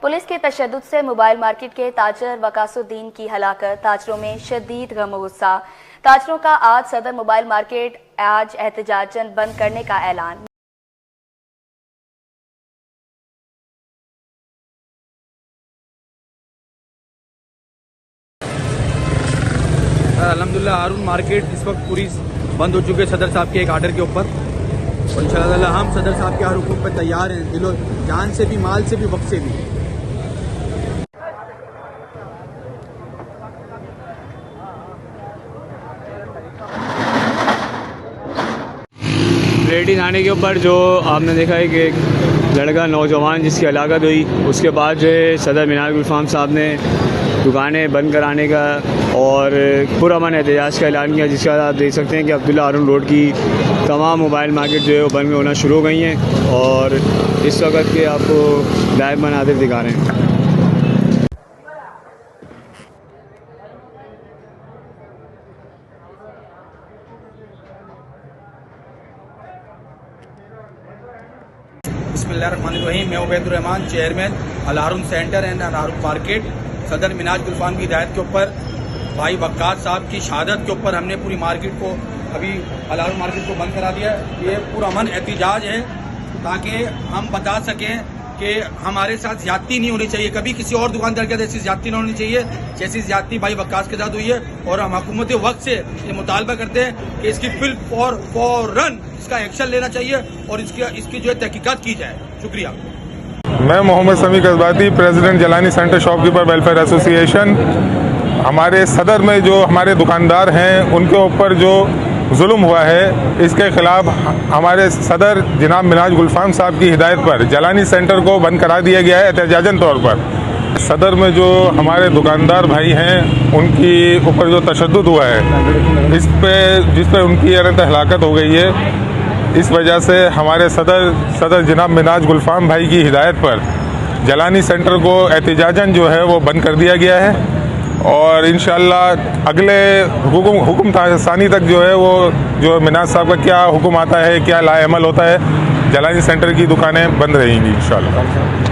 Police के तशद्दुद से mobile market के ताजर वकासुद्दीन की हलाकत, ताजरों में शदीद गम गुस्सा। ताजरों का आज सदर मोबाइल मार्केट आज एहतजाजन बंद करने का ऐलान। अल्हम्दुलिल्लाह हारून मार्केट इस वक्त पूरी बंद हो चुके हैं सदर साहब के एक आर्डर के ऊपर, और इंशाअल्लाह हम सदर साहब के हर हुक्म पर तैयार हैं, दिलो जान से भी, माल से भी, वक्त से भी। रेडी आने के ऊपर जो आपने देखा है कि एक लड़का नौजवान जिसकी हलाकत हुई, उसके बाद जो है सदर मीनार गुलफाम साहब ने दुकानें बंद कराने का और पुरअमन एहतजाज का ऐलान किया, जिसके बाद आप देख सकते हैं कि अब्दुल्ला हारून रोड की तमाम मोबाइल मार्केट जो है वो बंद होना शुरू हो गई हैं और इस वक्त के आपको लाइव मनाज़िर दिखा रहे हैं। बिस्मिल्लाहिर्रहमानिर्रहीम। मैं Ubaidurrahman, chairman Al Haroon center and Al Haroon market, सदर मीनार गुलफाम की हिदायत के ऊपर भाई वक्कास साहब की शहादत के ऊपर हमने पूरी मार्केट को, अभी अल हारून मार्केट को बंद करा दिया। ये पुरअमन एहतजाज है ताकि हम बता सकें कि हमारे साथ ज्यादती नहीं होनी चाहिए, कभी किसी और दुकानदार के साथ ऐसी ज्यादती नहीं होनी चाहिए जैसी ज्यादती भाई वक्कास के साथ हुई है। और हम हुकूमत वक्त से ये मुतालबा करते हैं कि इसकी फौरन इसका एक्शन लेना चाहिए और इसकी जो है तहकीकात की जाए। शुक्रिया। मैं Mohammad Sami Kasbati, president Jalani center shopkeeper welfare association. हमारे सदर में जो हमारे दुकानदार हैं उनके ऊपर जो जुल्म हुआ है, इसके खिलाफ हमारे सदर जनाब मिनाज गुलफाम साहब की हिदायत पर जलानी सेंटर को बंद करा दिया गया है एहतजाजन तौर पर। सदर में जो हमारे दुकानदार भाई हैं उनकी ऊपर जो तशद्दुद हुआ है, जिस पे उनकी हलाकत हो गई है, इस वजह से हमारे सदर जनाब मिनाज गुलफाम भाई की हिदायत पर जलानी सेंटर को एहतजाजन जो है वो बंद कर दिया गया है और इंशाअल्लाह अगले हुक्म सानी तक जो है वो जो मिनाज साहब का क्या हुक्म आता है, क्या लाएअमल होता है, जलानी सेंटर की दुकानें बंद रहेंगी इंशाअल्लाह।